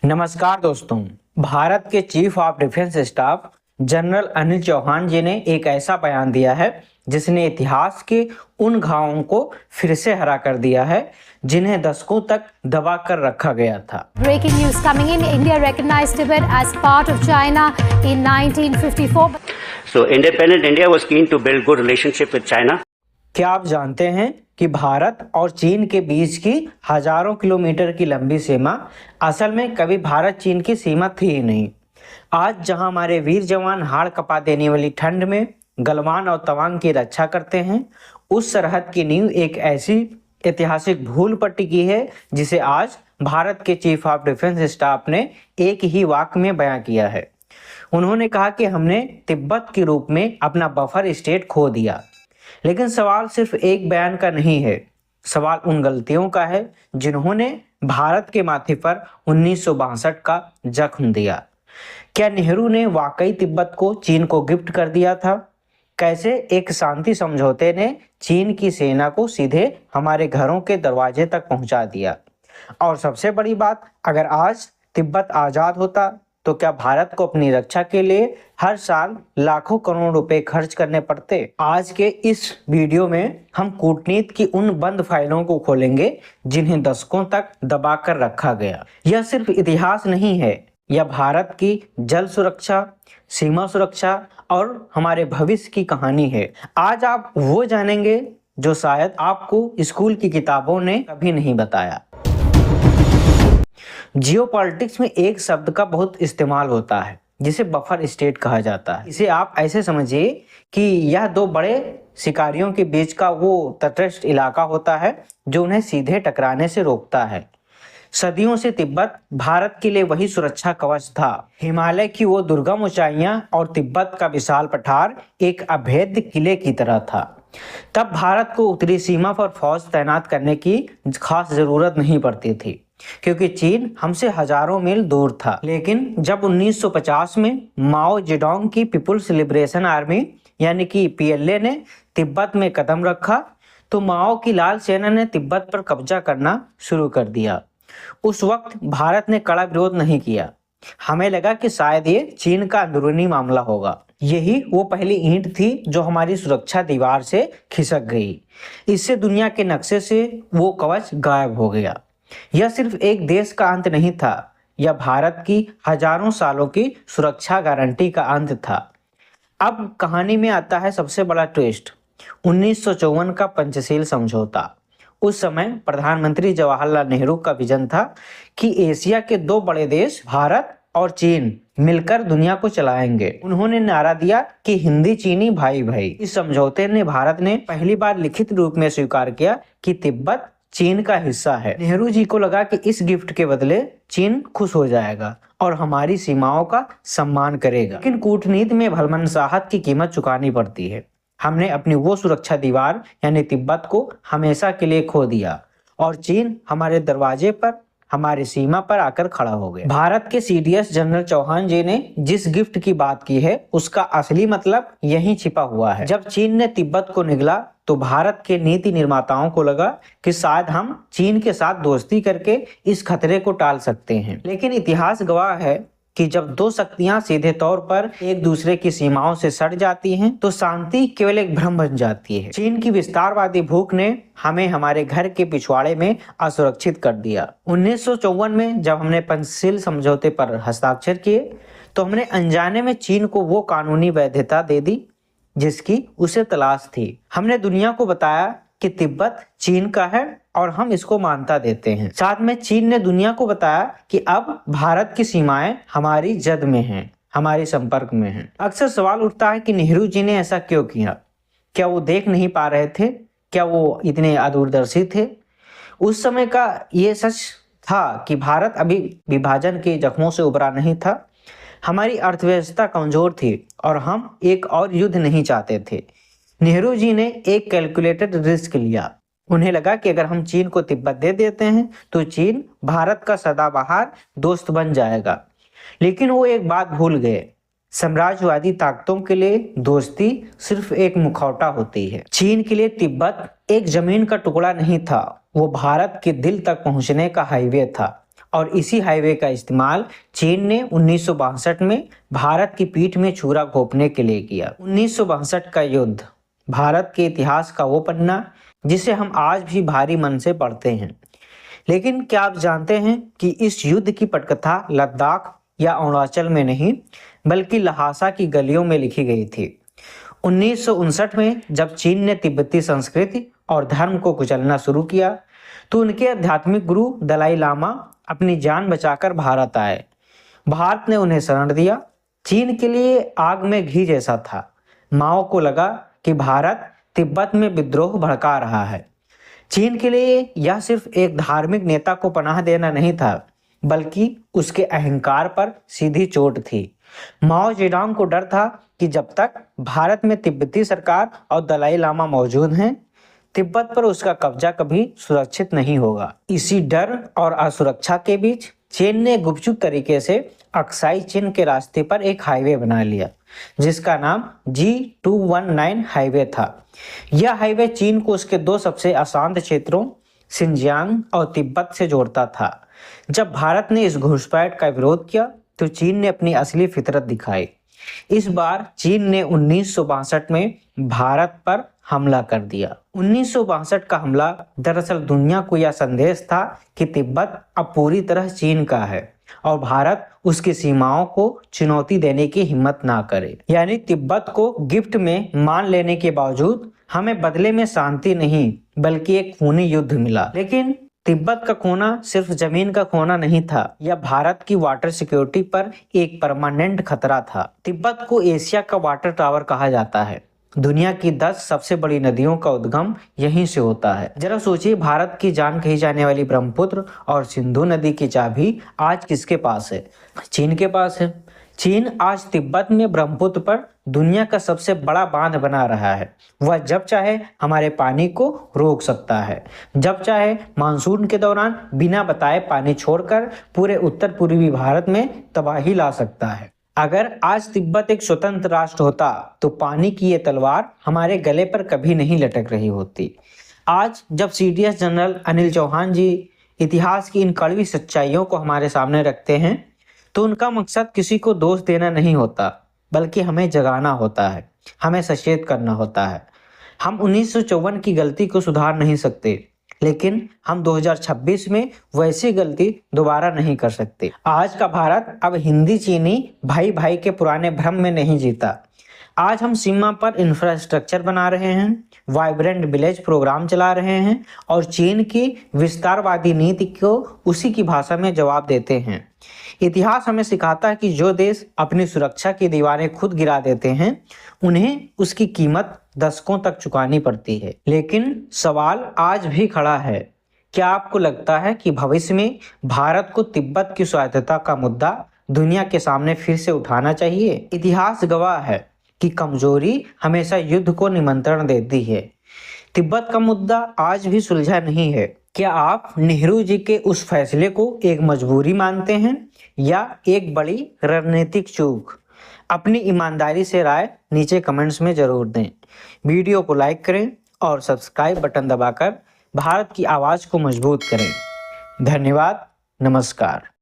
नमस्कार दोस्तों। भारत के chief of defence staff general Anil Chauhan ji ने एक ऐसा बयान दिया है जिसने इतिहास के उन घावों को फिर से हरा कर दिया है जिन्हें दशकों तक दबा कर रखा गया था। Breaking news coming in. India recognized Tibet as part of China in 1954. So independent India was keen to build good relationship with China. क्या आप जानते हैं कि भारत और चीन के बीच की हजारों किलोमीटर की लंबी सीमा असल में कभी भारत चीन की सीमा थी ही नहीं। आज जहां हमारे वीर जवान हाड़ कपा देने वाली ठंड में गलवान और तवांग की रक्षा करते हैं, उस सरहद की नींव एक ऐसी ऐतिहासिक भूल पर टिकी है जिसे आज भारत के चीफ ऑफ डिफेंस स्टाफ ने एक ही वाक्य में बयां किया है। उन्होंने कहा कि हमने तिब्बत के रूप में अपना बफर स्टेट खो दिया। लेकिन सवाल सिर्फ एक बयान का नहीं है, सवाल उन गलतियों का है जिन्होंने भारत के माथे पर 1962 का जख्म दिया। क्या नेहरू ने वाकई तिब्बत को चीन को गिफ्ट कर दिया था? कैसे एक शांति समझौते ने चीन की सेना को सीधे हमारे घरों के दरवाजे तक पहुंचा दिया? और सबसे बड़ी बात, अगर आज तिब्बत आजाद होता तो क्या भारत को अपनी रक्षा के लिए हर साल लाखों करोड़ रुपए खर्च करने पड़ते? आज के इस वीडियो में हम कूटनीति की उन बंद फाइलों को खोलेंगे जिन्हें दशकों तक दबा कर रखा गया। यह सिर्फ इतिहास नहीं है, यह भारत की जल सुरक्षा, सीमा सुरक्षा और हमारे भविष्य की कहानी है। आज आप वो जानेंगे जो शायद आपको स्कूल की किताबों ने कभी नहीं बताया। जियोपॉलिटिक्स में एक शब्द का बहुत इस्तेमाल होता है जिसे बफर स्टेट कहा जाता है। इसे आप ऐसे समझिए कि यह दो बड़े शिकारियों के बीच का वो तटस्थ इलाका होता है जो उन्हें सीधे टकराने से रोकता है। सदियों से तिब्बत भारत के लिए वही सुरक्षा कवच था। हिमालय की वो दुर्गम ऊंचाइयां और तिब्बत का विशाल पठार एक अभेद्य किले की तरह था। तब भारत को उत्तरी सीमा पर फौज तैनात करने की खास जरूरत नहीं पड़ती थी क्योंकि चीन हमसे हजारों मील दूर था। लेकिन जब 1950 में माओ जेडोंग की पीपुल्स लिबरेशन आर्मी यानी कि पीएलए ने तिब्बत में कदम रखा तो माओ की लाल सेना ने तिब्बत पर कब्जा करना शुरू कर दिया। उस वक्त भारत ने कड़ा विरोध नहीं किया। हमें लगा कि शायद ये चीन का अंदरूनी मामला होगा। यही वो पहली ईंट थी जो हमारी सुरक्षा दीवार से खिसक गई। इससे दुनिया के नक्शे से वो कवच गायब हो गया। यह सिर्फ एक देश का अंत नहीं था, यह भारत की हजारों सालों की सुरक्षा गारंटी का अंत था। अब कहानी में आता है सबसे बड़ा ट्विस्ट, 1954 का पंचशील समझौता। उस समय प्रधानमंत्री जवाहरलाल नेहरू का विजन था कि एशिया के दो बड़े देश भारत और चीन मिलकर दुनिया को चलाएंगे। उन्होंने नारा दिया कि हिंदी चीनी भाई भाई। इस समझौते ने भारत ने पहली बार लिखित रूप में स्वीकार किया कि तिब्बत चीन का हिस्सा है। नेहरू जी को लगा कि इस गिफ्ट के बदले चीन खुश हो जाएगा और हमारी सीमाओं का सम्मान करेगा। लेकिन कूटनीति में भलमनसाहत की कीमत चुकानी पड़ती है। हमने अपनी वो सुरक्षा दीवार यानी तिब्बत को हमेशा के लिए खो दिया और चीन हमारे दरवाजे पर, हमारी सीमा पर आकर खड़ा हो गया। भारत के सीडीएस जनरल चौहान जी ने जिस गिफ्ट की बात की है उसका असली मतलब यहीं छिपा हुआ है। जब चीन ने तिब्बत को निगला तो भारत के नीति निर्माताओं को लगा कि शायद हम चीन के साथ दोस्ती करके इस खतरे को टाल सकते हैं। लेकिन इतिहास गवाह है कि जब दो शक्तियां सीधे तौर पर एक दूसरे की सीमाओं से सट जाती हैं तो शांति केवल एक भ्रम बन जाती है। चीन की विस्तारवादी भूख ने हमें हमारे घर के पिछवाड़े में असुरक्षित कर दिया। 1954 में जब हमने पंचशील समझौते पर हस्ताक्षर किए तो हमने अनजाने में चीन को वो कानूनी वैधता दे दी जिसकी उसे तलाश थी। हमने दुनिया को बताया कि तिब्बत चीन का है और हम इसको मान्यता देते हैं। साथ में चीन ने दुनिया को बताया कि अब भारत की सीमाएं हमारी जद में हैं, हमारे संपर्क में हैं। अक्सर सवाल उठता है कि नेहरू जी ने ऐसा क्यों किया? क्या वो देख नहीं पा रहे थे? क्या वो इतने अदूरदर्शी थे? उस समय का ये सच था कि भारत अभी विभाजन के जख्मों से उबरा नहीं था। हमारी अर्थव्यवस्था कमजोर थी और हम एक और युद्ध नहीं चाहते थे। नेहरू जी ने एक कैलकुलेटेड रिस्क लिया। उन्हें लगा कि अगर हम चीन को तिब्बत दे देते हैं तो चीन भारत का सदाबहार दोस्त बन जाएगा। लेकिन वो एक बात भूल गए, साम्राज्यवादी ताकतों के लिए दोस्ती सिर्फ एक मुखौटा होती है। चीन के लिए तिब्बत एक जमीन का टुकड़ा नहीं था, वो भारत के दिल तक पहुंचने का हाईवे था। और इसी हाईवे का इस्तेमाल चीन ने 1962 में भारत की पीठ में छुरा घोंपने के लिए किया। 1962 का युद्ध भारत के इतिहास का वो पन्ना जिसे हम आज भी भारी मन से पढ़ते हैं। लेकिन क्या आप जानते हैं कि इस युद्ध की पटकथा लद्दाख या अरुणाचल में नहीं बल्कि लहासा की गलियों में लिखी गई थी। 1959 में जब चीन ने तिब्बती संस्कृति और धर्म को कुचलना शुरू किया तो उनके आध्यात्मिक गुरु दलाई लामा अपनी जान बचाकर भारत आए। भारत ने उन्हें शरण दिया। चीन के लिए आग में घी जैसा था। माओ को लगा कि भारत तिब्बत में विद्रोह भड़का रहा है। चीन के लिए यह सिर्फ एक धार्मिक नेता को पनाह देना नहीं था बल्कि उसके अहंकार पर सीधी चोट थी। माओ जेडोंग को डर था कि जब तक भारत में तिब्बती सरकार और दलाई लामा मौजूद हैं, तिब्बत पर उसका कब्जा कभी सुरक्षित नहीं होगा। इसी डर और असुरक्षा के बीच चीन ने गुपचुप तरीके से अक्साई चीन के रास्ते पर एक हाईवे बना लिया जिसका नाम G219 हाईवे था। यह हाईवे चीन को उसके दो सबसे अशांत क्षेत्रों सिंजियांग और तिब्बत से जोड़ता था। जब भारत ने इस घुसपैठ का विरोध किया तो चीन ने अपनी असली फितरत दिखाई। इस बार चीन ने 1962 में भारत पर हमला कर दिया। 1962 का हमला दरअसल दुनिया को यह संदेश था कि तिब्बत अब पूरी तरह चीन का है और भारत उसकी सीमाओं को चुनौती देने की हिम्मत ना करे। यानी तिब्बत को गिफ्ट में मान लेने के बावजूद हमें बदले में शांति नहीं बल्कि एक खूनी युद्ध मिला। लेकिन तिब्बत का खोना सिर्फ जमीन का खोना नहीं था, यह भारत की वाटर सिक्योरिटी पर एक परमानेंट खतरा था। तिब्बत को एशिया का वाटर टावर कहा जाता है। दुनिया की 10 सबसे बड़ी नदियों का उद्गम यहीं से होता है। जरा सोचिए, भारत की जान कही जाने वाली ब्रह्मपुत्र और सिंधु नदी की चाबी आज किसके पास है? चीन के पास है। चीन आज तिब्बत में ब्रह्मपुत्र पर दुनिया का सबसे बड़ा बांध बना रहा है। वह जब चाहे हमारे पानी को रोक सकता है, जब चाहे मानसून के दौरान बिना बताए पानी छोड़कर पूरे उत्तर पूर्वी भारत में तबाही ला सकता है। अगर आज तिब्बत एक स्वतंत्र राष्ट्र होता तो पानी की ये तलवार हमारे गले पर कभी नहीं लटक रही होती। आज जब CDS जनरल अनिल चौहान जी इतिहास की इन कड़वी सच्चाइयों को हमारे सामने रखते हैं तो उनका मकसद किसी को दोष देना नहीं होता बल्कि हमें जगाना होता है, हमें सचेत करना होता है। हम 1954 की गलती को सुधार नहीं सकते लेकिन हम 2026 में वैसी गलती दोबारा नहीं कर सकते। आज का भारत अब हिंदी चीनी भाई भाई के पुराने भ्रम में नहीं जीता। आज हम सीमा पर इंफ्रास्ट्रक्चर बना रहे हैं, वाइब्रेंट विलेज प्रोग्राम चला रहे हैं और चीन की विस्तारवादी नीति को उसी की भाषा में जवाब देते हैं। इतिहास हमें सिखाता है कि जो देश अपनी सुरक्षा की दीवारें खुद गिरा देते हैं उन्हें उसकी कीमत दशकों तक चुकानी पड़ती है। लेकिन सवाल आज भी खड़ा है, क्या आपको लगता है कि भविष्य में भारत को तिब्बत की स्वायत्तता का मुद्दा दुनिया के सामने फिर से उठाना चाहिए? इतिहास गवाह है कि कमजोरी हमेशा युद्ध को निमंत्रण देती है। तिब्बत का मुद्दा आज भी सुलझा नहीं है। क्या आप नेहरू जी के उस फैसले को एक मजबूरी मानते हैं या एक बड़ी रणनीतिक चूक? अपनी ईमानदारी से राय नीचे कमेंट्स में जरूर दें। वीडियो को लाइक करें और सब्सक्राइब बटन दबाकर भारत की आवाज़ को मजबूत करें। धन्यवाद। नमस्कार।